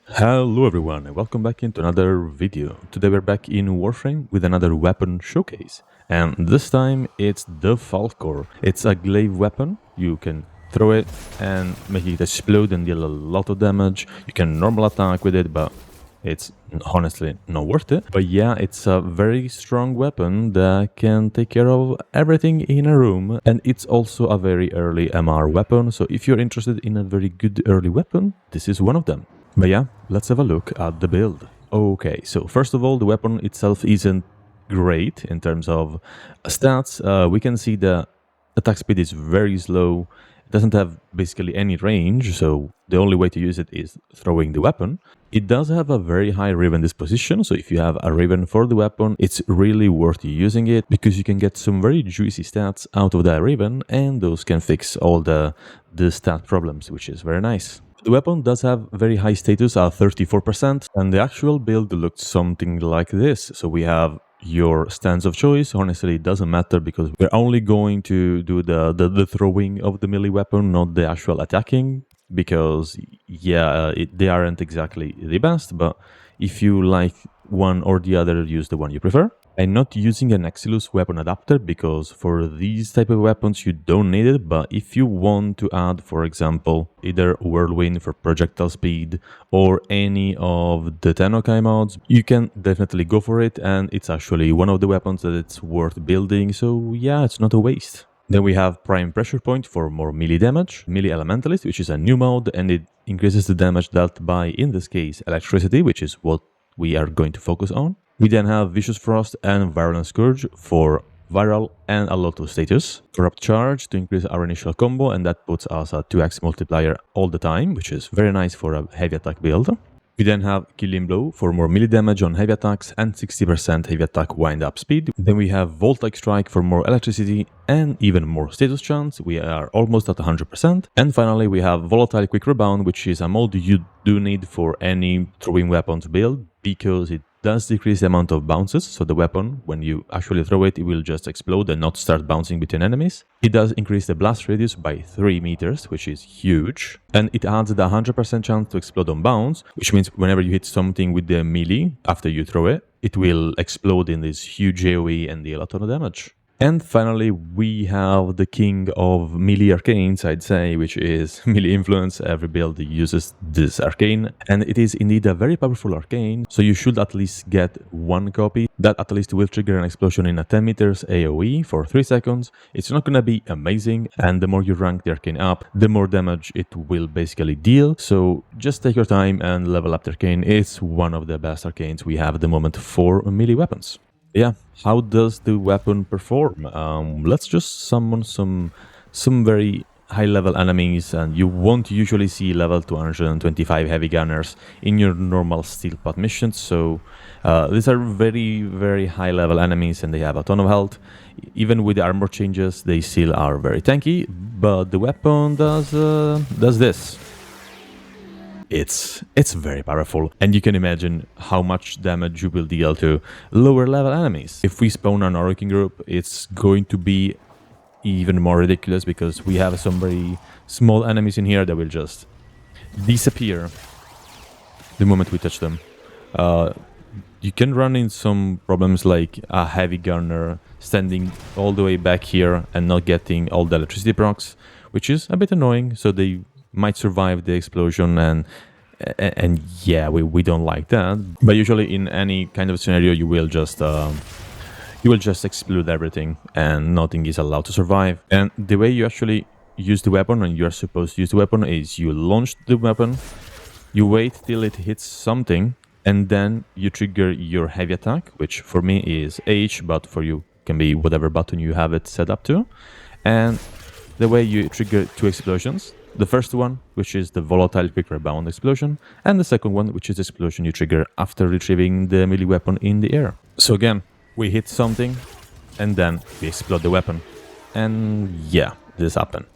Hello everyone and welcome back into another video. Today we're back in Warframe with another weapon showcase. And this time it's the Falcor. It's a glaive weapon. You can throw it and make it explode and deal a lot of damage. You can normal attack with it, but it's honestly not worth it. But yeah, it's a very strong weapon that can take care of everything in a room. And it's also a very early MR weapon. So if you're interested in a very good early weapon, this is one of them. But yeah, let's have a look at the build. Okay, so first of all, the weapon itself isn't great in terms of stats. We can see the attack speed is very slow. It doesn't have basically any range, so the only way to use it is throwing the weapon. It does have a very high Raven disposition, so if you have a Raven for the weapon, it's really worth using it because you can get some very juicy stats out of that Raven, and those can fix all the stat problems, which is very nice. The weapon does have very high status at 34%, and the actual build looks something like this. So we have your stance of choice. Honestly, it doesn't matter because we're only going to do the throwing of the melee weapon, not the actual attacking, because yeah, they aren't exactly the best, but if you like one or the other, use the one you prefer. I'm not using an Exilus weapon adapter because for these type of weapons you don't need it, but if you want to add, for example, either Whirlwind for projectile speed or any of the Tennokai mods, you can definitely go for it, and it's actually one of the weapons that it's worth building, so yeah, it's not a waste. Then we have Prime Pressure Point for more melee damage, Melee Elementalist, which is a new mod, and it increases the damage dealt by, in this case, electricity, which is what we are going to focus on. We then have Vicious Frost and Virulent Scourge for viral and a lot of status. Corrupt Charge to increase our initial combo, and that puts us at 2x multiplier all the time, which is very nice for a heavy attack build. We then have Killing Blow for more melee damage on heavy attacks and 60% heavy attack wind-up speed. Then we have Volt-like Strike for more electricity and even more status chance. We are almost at 100%. And finally we have Volatile Quick Rebound, which is a mod you do need for any throwing weapons build because it does decrease the amount of bounces, so the weapon, when you actually throw it, it will just explode and not start bouncing between enemies. It does increase the blast radius by 3 meters, which is huge, and it adds the 100% chance to explode on bounce, which means whenever you hit something with the melee, after you throw it, it will explode in this huge AoE and deal a ton of damage. And finally, we have the king of melee arcanes, I'd say, which is melee influence. Every build uses this arcane, and it is indeed a very powerful arcane, so you should at least get one copy. That at least will trigger an explosion in a 10 meters AoE for 3 seconds. It's not gonna be amazing, and the more you rank the arcane up, the more damage it will basically deal, so just take your time and level up the arcane. It's one of the best arcanes we have at the moment for melee weapons. Yeah, how does the weapon perform? Let's just summon some very high-level enemies, and you won't usually see level 225 heavy gunners in your normal steel pot missions, so these are very high-level enemies and they have a ton of health. Even with the armor changes, they still are very tanky, but the weapon does this. It's very powerful, and you can imagine how much damage you will deal to lower level enemies. If we spawn an Orokin group, it's going to be even more ridiculous because we have some very small enemies in here that will just disappear the moment we touch them. You can run in some problems like a heavy gunner standing all the way back here and not getting all the electricity procs, which is a bit annoying, so they might survive the explosion, and yeah, we don't like that. But usually in any kind of scenario you will just explode everything and nothing is allowed to survive. And the way you actually use the weapon, and you are supposed to use the weapon, is you launch the weapon, you wait till it hits something, and then you trigger your heavy attack, which for me is H, but for you can be whatever button you have it set up to. And the way you trigger 2 explosions. The first one, which is the Volatile Quick Rebound explosion, and the second one, which is the explosion you trigger after retrieving the melee weapon in the air. So again, we hit something, and then we explode the weapon. And yeah, this happened.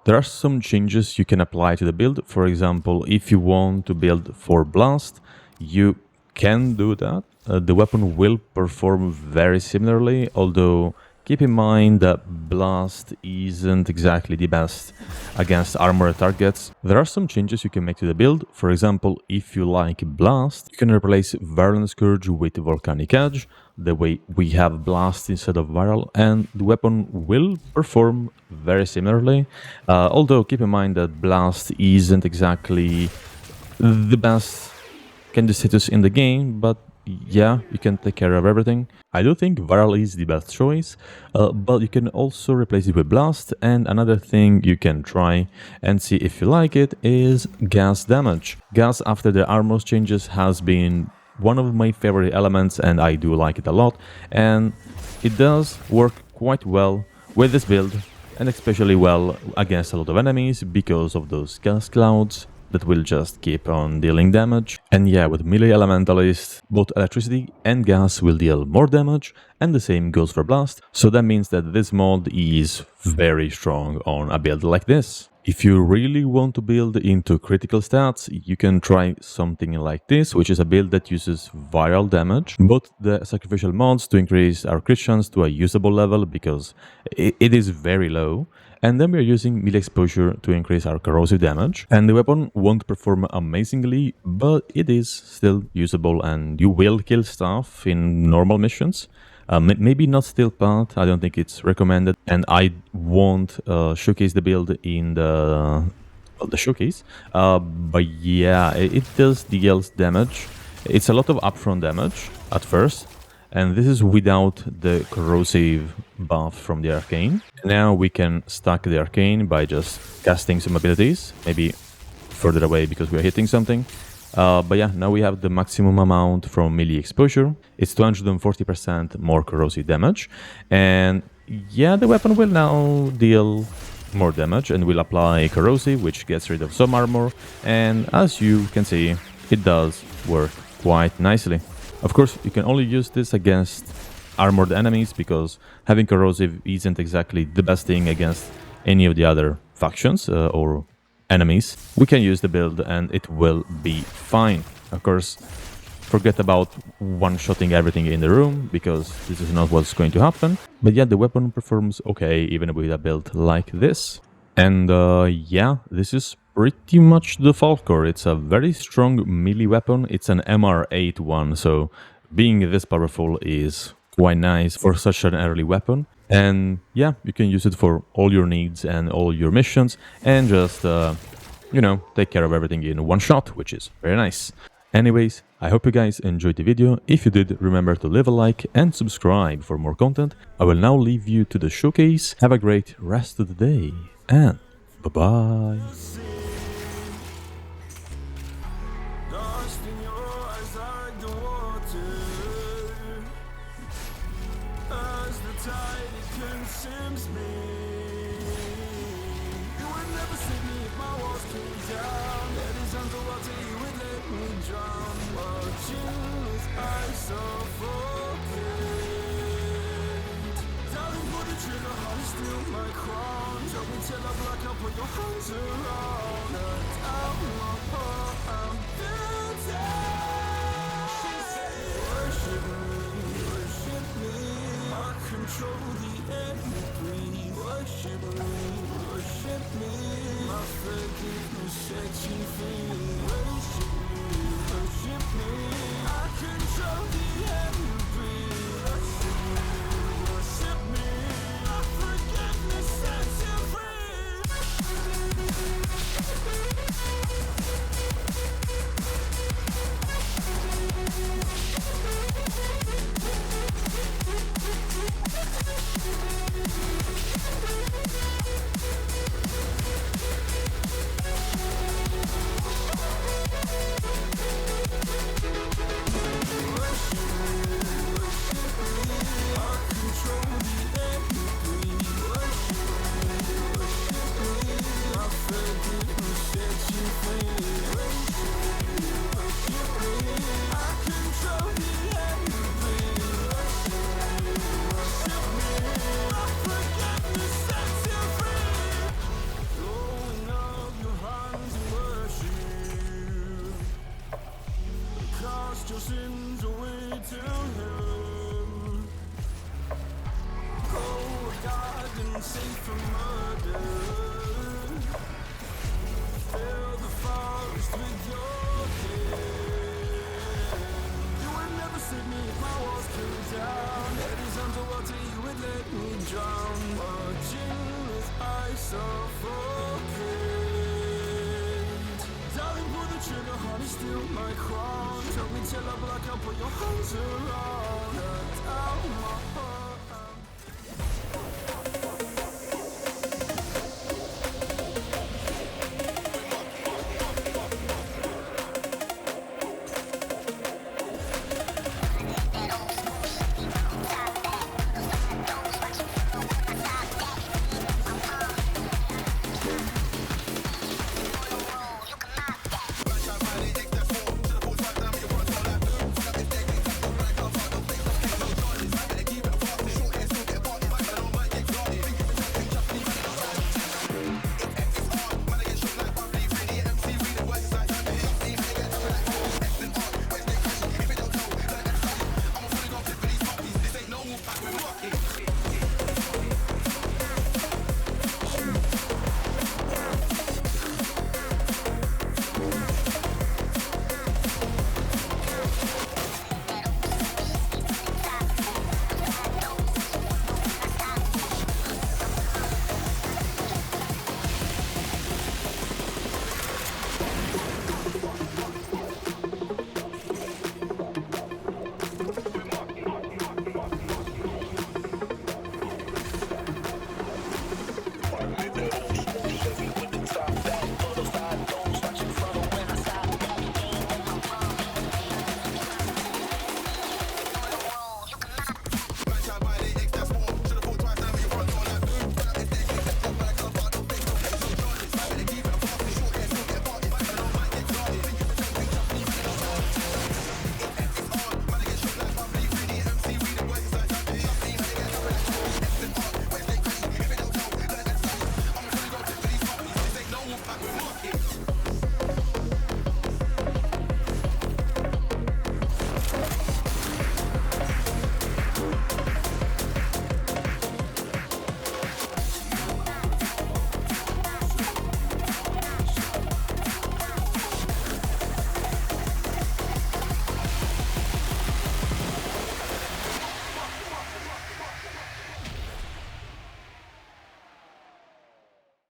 There are some changes you can apply to the build. For example, if you want to build for blast, you can do that. The weapon will perform very similarly, although keep in mind that Blast isn't exactly the best against armored targets. There are some changes you can make to the build. For example, if you like Blast, you can replace Virulent Scourge with Volcanic Edge. The way we have Blast instead of Viral, and the weapon will perform very similarly. Although keep in mind that Blast isn't exactly the best candy status in the game, but yeah, you can take care of everything. I do think Viral is the best choice, but you can also replace it with Blast. And another thing you can try and see if you like it is gas damage. Gas after the armor changes has been one of my favorite elements, and I do like it a lot, and it does work quite well with this build, and especially well against a lot of enemies because of those gas clouds that will just keep on dealing damage. And yeah, with melee elementalists, both electricity and gas will deal more damage, and the same goes for Blast, so that means that this mod is very strong on a build like this. If you really want to build into critical stats, you can try something like this, which is a build that uses viral damage, both the sacrificial mods to increase our crit chance to a usable level because it is very low, and then we are using melee exposure to increase our corrosive damage. And the weapon won't perform amazingly, but it is still usable, and you will kill stuff in normal missions. Maybe not Steel Path, I don't think it's recommended, and I won't showcase the build in the showcase. But yeah, it does deal damage. It's a lot of upfront damage at first, and this is without the corrosive buff from the arcane. Now we can stack the arcane by just casting some abilities, maybe further away because we're hitting something. But yeah, now we have the maximum amount from melee exposure. It's 240% more corrosive damage, and yeah, the weapon will now deal more damage and will apply corrosive, which gets rid of some armor, and as you can see, it does work quite nicely. Of course, you can only use this against armored enemies because having corrosive isn't exactly the best thing against any of the other factions or enemies. We can use the build and it will be fine. Of course, forget about one-shotting everything in the room because this is not what's going to happen. But yeah, the weapon performs okay even with a build like this. And yeah, this is pretty much the Falcor. It's a very strong melee weapon. It's an MR8 one, so being this powerful is quite nice for such an early weapon. And yeah, you can use it for all your needs and all your missions and just, you know, take care of everything in one shot, which is very nice. Anyways, I hope you guys enjoyed the video. If you did, remember to leave a like and subscribe for more content. I will now leave you to the showcase. Have a great rest of the day and bye-bye. Put your hands around her, I'm guilty. Worship me, I control the air you breathe. Worship me, my forgiveness sets you free. Worship me, I control the air you breathe. Worship me, my forgiveness sets you free. Your sins away to him. safe from murder. Fill the forest with your hand. You would never save me if my walls came down. Head is underwater, you would let me drown. Watching as I suffocate. Darling, pull the trigger, heart is still my crown. Tell me till I black out, put your hands around. Cut out my heart.